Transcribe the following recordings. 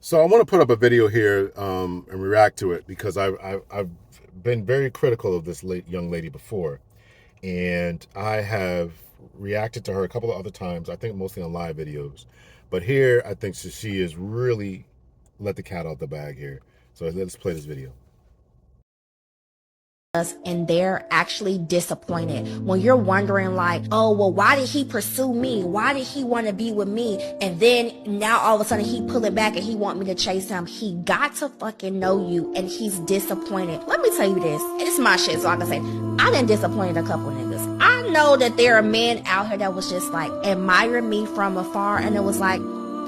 So I want to put up a video here and react to it because I've been very critical of this young lady before, and I have reacted to her a couple of other times. I think mostly on live videos, but here I think she is really let the cat out the bag here. So let's play this video. Us, and they're actually disappointed. When you're wondering like, oh, well, why did he pursue me? Why did he want to be with me? And then now all of a sudden he pull it back and he want me to chase him. He got to fucking know you, and he's disappointed. Let me tell you this. It's my shit, so I can say I done disappointed a couple niggas. I know that there are men out here that was just like admire me from afar, and it was like,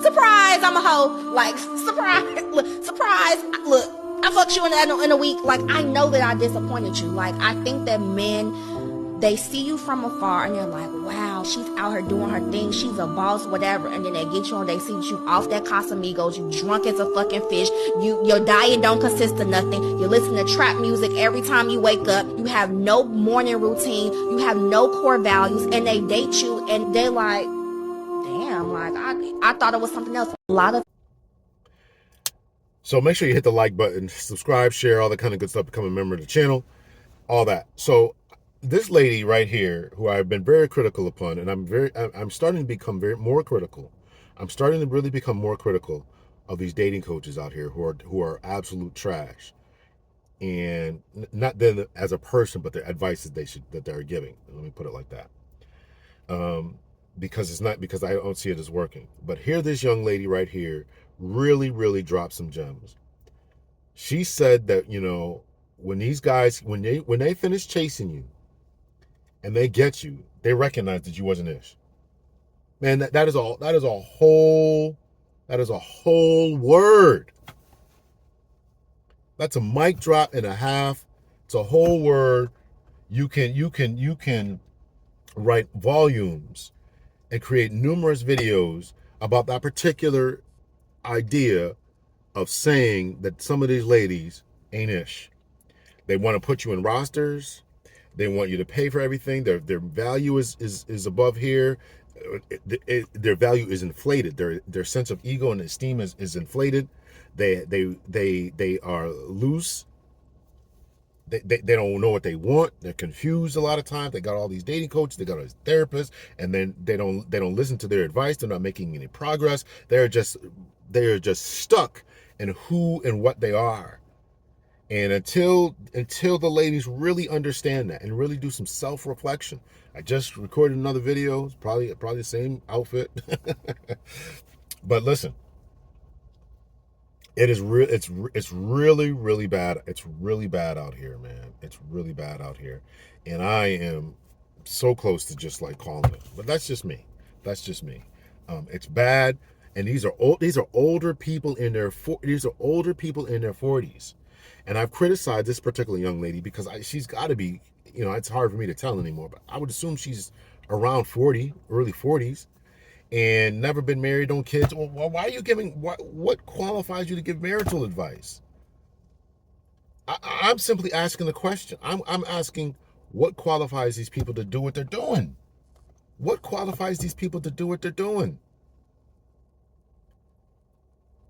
surprise, I'm a hoe. Like, surprise, look, surprise, look, I fucked you in a week. Like, I know that I disappointed you. Like, I think that men, they see you from afar and they're like, wow, she's out here doing her thing. She's a boss, whatever. And then they get you on, they see you off that Casamigos. You drunk as a fucking fish. Your diet don't consist of nothing. You listen to trap music every time you wake up. You have no morning routine. You have no core values. And they date you and they're like, damn, like, I thought it was something else. A lot of So make sure you hit the like button, subscribe, share, all that kind of good stuff, become a member of the channel, all that. So this lady right here, who I've been very critical upon, and I'm starting to become more critical. I'm starting to really become more critical of these dating coaches out here who are absolute trash, and not them as a person, but their advice that they're giving. Let me put it like that. Because it's not, because I don't see it as working. But here, this young lady right here really dropped some gems. She said that, when these guys, when they finish chasing you and they get you, they recognize that you wasn't ish. Man, that is a whole word. That's a mic drop and a half. It's a whole word. You can write volumes and create numerous videos about that particular idea of saying that some of these ladies ain't ish. They want to put you in rosters. They want you to pay for everything. Their value is above here. Their value is inflated. Their sense of ego and esteem is inflated. They are loose. They don't know what they want. They're confused a lot of times. They got all these dating coaches, they got all these therapists, and then they don't listen to their advice. They're not making any progress. They're just stuck in who and what they are. And until the ladies really understand that and really do some self-reflection. I just recorded another video, probably the same outfit. But listen, it is real. It's really bad. It's really bad out here, man. It's really bad out here, and I am so close to just like calling it. But that's just me. That's just me. It's bad, and these are older people in their these are older people in their 40s, and I've criticized this particular young lady because she's got to be. It's hard for me to tell anymore, but I would assume she's around 40, early 40s, and never been married, don't kids. Well, why are you giving, what qualifies you to give marital advice? I'm simply asking the question. I'm asking, what qualifies these people to do what they're doing? What qualifies these people to do what they're doing?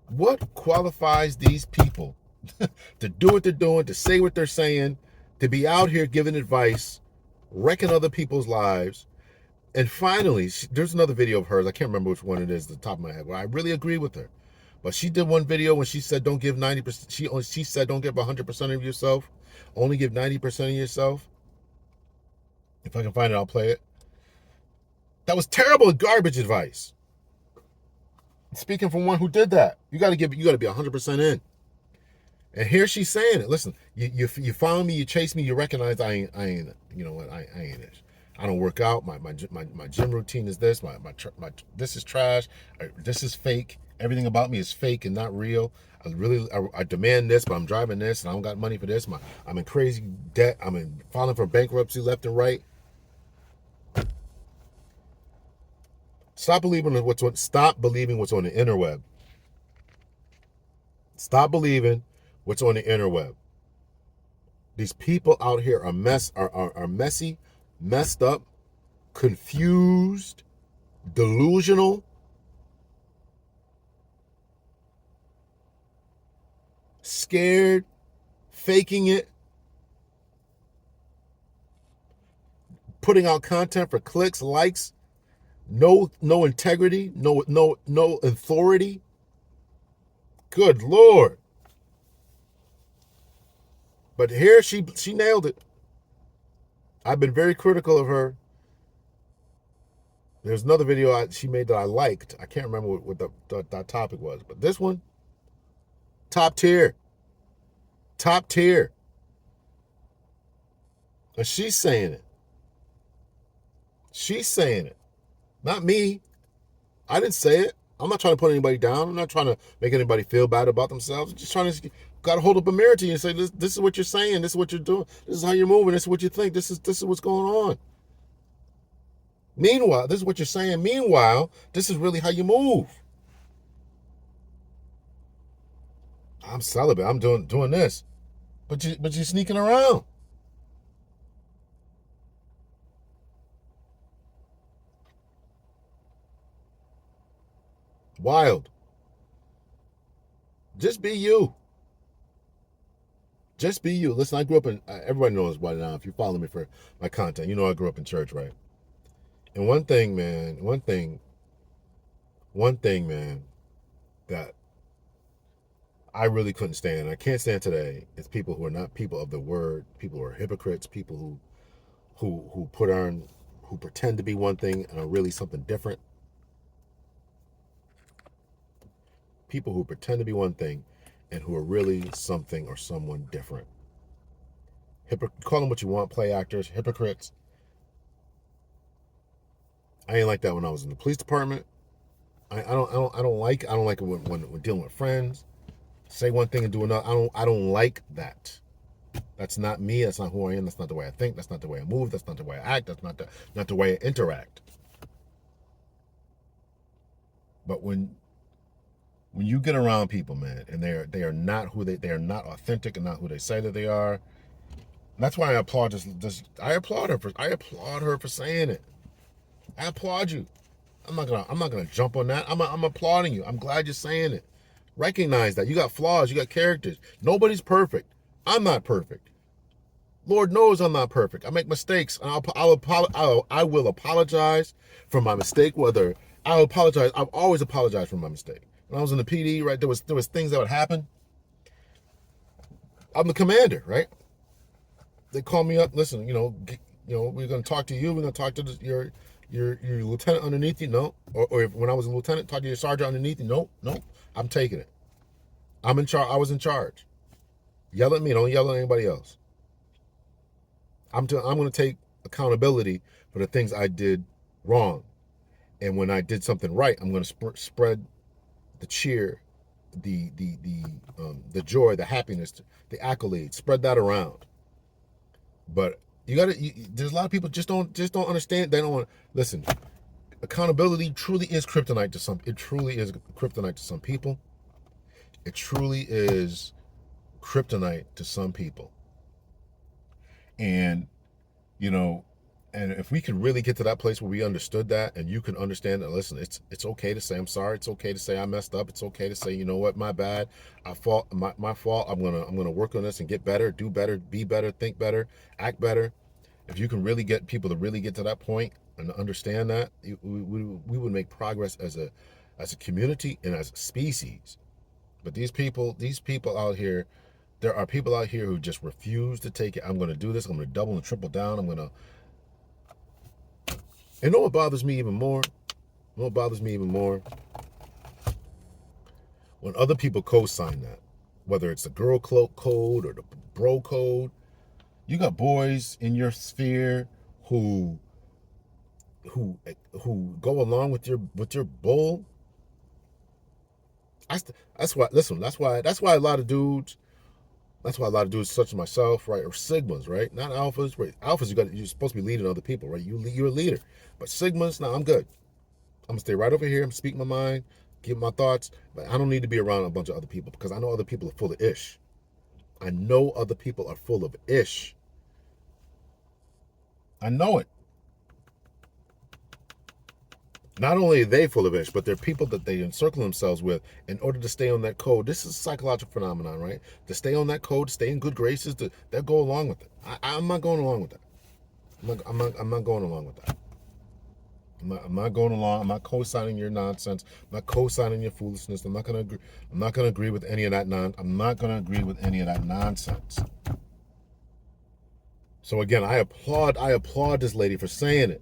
What qualifies these people to do what they're doing, to say what they're saying, to be out here giving advice, wrecking other people's lives? And finally, there's another video of hers. I can't remember which one it is, at the top of my head, where I really agree with her. But she did one video when she said, don't give 90%. She said, don't give 100% of yourself. Only give 90% of yourself. If I can find it, I'll play it. That was terrible garbage advice. Speaking from one who did that, you got to be 100% in. And here she's saying it. Listen, you found me, you chased me, you recognize I ain't. You know what? I ain't it. I don't work out. My gym routine is this. My this is trash. This is fake. Everything about me is fake and not real. I demand this, but I'm driving this, and I don't got money for this. I'm in crazy debt. I'm filing for bankruptcy left and right. Stop believing what's on the interweb. Stop believing what's on the interweb. These people out here are messy, messed up, confused, delusional. scared, faking it, putting out content for clicks, likes, no integrity, no authority. Good Lord. But here she nailed it. I've been very critical of her. There's another video she made that I liked. I can't remember what that topic was, but this one, top tier. Top tier. And she's saying it. She's saying it. Not me. I didn't say it. I'm not trying to put anybody down. I'm not trying to make anybody feel bad about themselves. I'm just trying to gotta hold up a mirror to you and say, this is what you're saying, this is what you're doing, this is how you're moving, this is what you think, this is what's going on. Meanwhile, this is what you're saying. Meanwhile, this is really how you move. I'm celibate. I'm doing this. But you're sneaking around. Wild. Just be you. Just be you. Listen, I grew up in, everybody knows by now, if you follow me for my content, you know I grew up in church, right? And one thing, man, that I really couldn't stand, and I can't stand today, is people who are not people of the word, people who are hypocrites, people who pretend to be one thing and are really something different. People who pretend to be one thing and who are really something or someone different. Call them what you want, play actors, hypocrites. I ain't like that when I was in the police department. I don't like it when we're dealing with friends. Say one thing and do another. I don't like that. That's not me. That's not who I am. That's not the way I think. That's not the way I move. That's not the way I act. That's not the way I interact. But when you get around people, man, and they are not who they are not authentic and not who they say that they are. That's why I applaud I applaud her for saying it. I applaud you. I'm not gonna jump on that. I'm applauding you. I'm glad you're saying it. Recognize that you got flaws, you got characters. Nobody's perfect. I'm not perfect. Lord knows I'm not perfect. I make mistakes, and I will apologize for my mistake. Whether I'll apologize, I've always apologized for my mistake. When I was in the PD, right, there was things that would happen. I'm the commander, right? They call me up. Listen, we're going to talk to you. We're going to talk to your lieutenant underneath you. No, or if, when I was a lieutenant, talk to your sergeant underneath you. No, I'm taking it. I'm in charge. I was in charge. Yell at me. Don't yell at anybody else. I'm going to take accountability for the things I did wrong, and when I did something right, I'm going to spread the cheer, the joy, the happiness, the accolades. Spread that around. But there's a lot of people just don't understand. They don't want listen. Accountability truly is kryptonite to some. It truly is kryptonite to some people. It truly is kryptonite to some people. And and if we could really get to that place where we understood that, and you can understand that, listen, it's okay to say I'm sorry. It's okay to say I messed up. It's okay to say, you know what, my bad. My fault. I'm gonna work on this and get better, do better, be better, think better, act better. If you can really get people to really get to that point and understand that, we would make progress as a community and as a species. But these people out here, there are people out here who just refuse to take it. I'm going to do this. I'm going to double and triple down. And know what bothers me even more? When other people co-sign that, whether it's the girl code or the bro code. You got boys in your sphere who go along with your bull. That's why. Listen, that's why a lot of dudes. That's why a lot of dudes, such as myself, right, or sigmas, right, not alphas. Right, alphas, you're supposed to be leading other people, right? You're a leader. But sigmas, no, I'm good. I'm gonna stay right over here. I'm speaking my mind, give my thoughts. But I don't need to be around a bunch of other people because I know other people are full of ish. I know other people are full of ish. I know it. Not only are they full of ish, but they're people that they encircle themselves with in order to stay on that code. This is a psychological phenomenon, right? To stay on that code, stay in good graces, they'll go along with it. I'm not going along with that. I'm not going along with that. I'm not going along. I'm not co-signing your nonsense. I'm not co-signing your foolishness. I'm not gonna agree. I'm not gonna agree with any of that I'm not gonna agree with any of that nonsense. So again, I applaud this lady for saying it.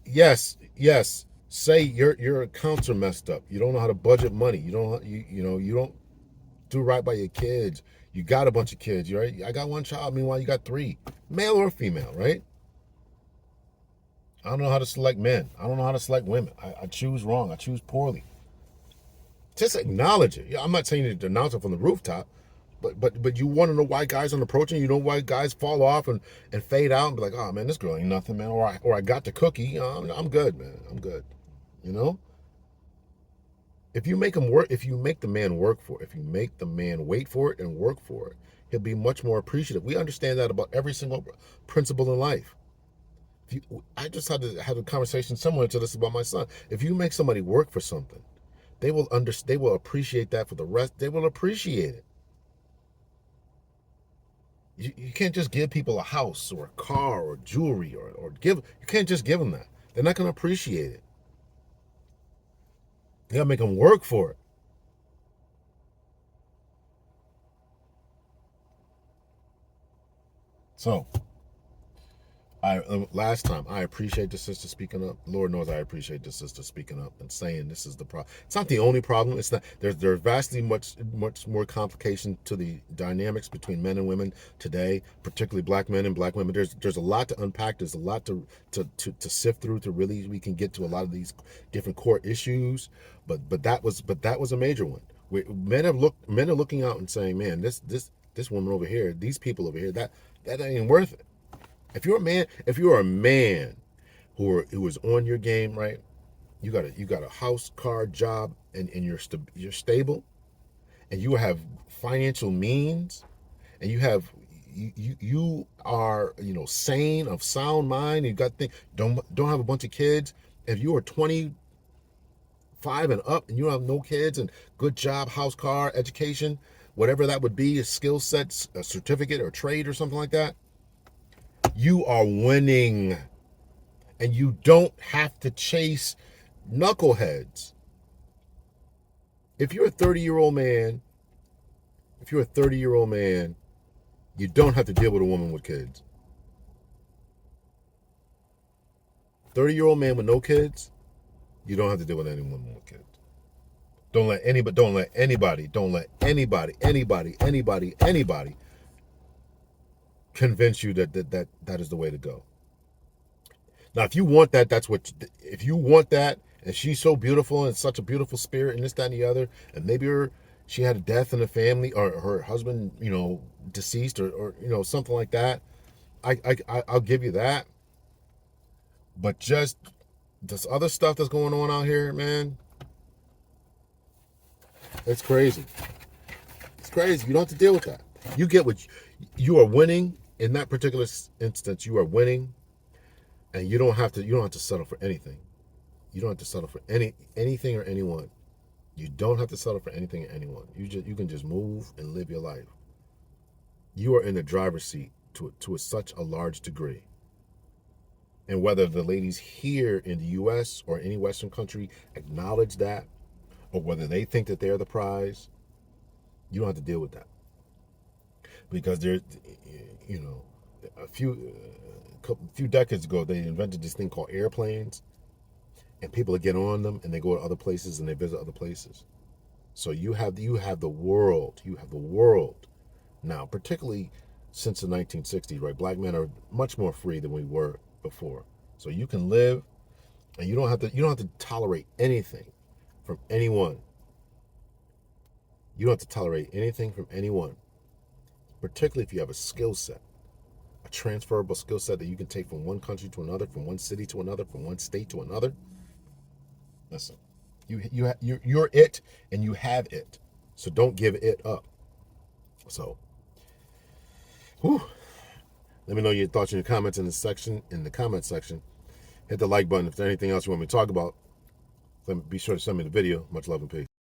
Yes, yes. Say your accounts are messed up. You don't know how to budget money. You don't do right by your kids. You got a bunch of kids, right? I got one child. Meanwhile, you got three, male or female, right? I don't know how to select men. I don't know how to select women. I choose wrong. I choose poorly. Just acknowledge it. I'm not saying you to denounce it from the rooftop, but you want to know why guys aren't approaching. You know why guys fall off and fade out and be like, oh man, this girl ain't nothing, man. Or I got the cookie. I'm good, man. I'm good. You know. If you make him work, if you make the man work for it, if you make the man wait for it and work for it, he'll be much more appreciative. We understand that about every single principle in life. I just had to have a conversation similar to this about my son. If you make somebody work for something, they will understand. They will appreciate that for the rest. They will appreciate it. You can't just give people a house or a car or jewelry or give. You can't just give them that. They're not going to appreciate it. You got to make them work for it. So last time I appreciate the sister speaking up. Lord knows I appreciate the sister speaking up and saying this is the problem. It's not the only problem. It's not there's vastly much more complication to the dynamics between men and women today, particularly black men and black women. There's a lot to unpack. There's a lot to sift through to really we can get to a lot of these different core issues. But that was a major one. Men are looking out and saying, man, this woman over here, these people over here, that ain't worth it. If you're a man who is on your game, right? You got a house, car, job, and you're stable, and you have financial means, and you are sane of sound mind. You got don't have a bunch of kids. If you are 25 and up, and you have no kids, and good job, house, car, education, whatever that would be, a skill set, a certificate, or trade, or something like that. You are winning, and you don't have to chase knuckleheads. If you're a 30-year-old man, you don't have to deal with a woman with kids. 30-year-old man with no kids, you don't have to deal with any woman with kids. Don't let anybody convince you that is the way to go. Now, if you want that, if you want that, and she's so beautiful and such a beautiful spirit, and this, that, and the other, and maybe she had a death in the family, or her husband, deceased, or something like that. I'll give you that. But just this other stuff that's going on out here, man, it's crazy. It's crazy. You don't have to deal with that. You get what you are winning in that particular instance. You are winning, and you don't have to settle for anything. You don't have to settle for anything or anyone. You don't have to settle for anything or anyone. You can just move and live your life. You are in the driver's seat to such a large degree. And whether the ladies here in the U.S. or any Western country acknowledge that, or whether they think that they're the prize, you don't have to deal with that. Because there's, a few decades ago, they invented this thing called airplanes, and people get on them and they go to other places and they visit other places. So you have the world. You have the world now, particularly since the 1960s, right? Black men are much more free than we were before. So you can live, and you don't have to tolerate anything from anyone. You don't have to tolerate anything from anyone, particularly if you have a skill set, a transferable skill set that you can take from one country to another, from one city to another, from one state to another. Listen, you're it, and you have it. So don't give it up. So, whew. Let me know your thoughts and your comments in the comment section. Hit the like button if there's anything else you want me to talk about. Be sure to send me the video. Much love and peace.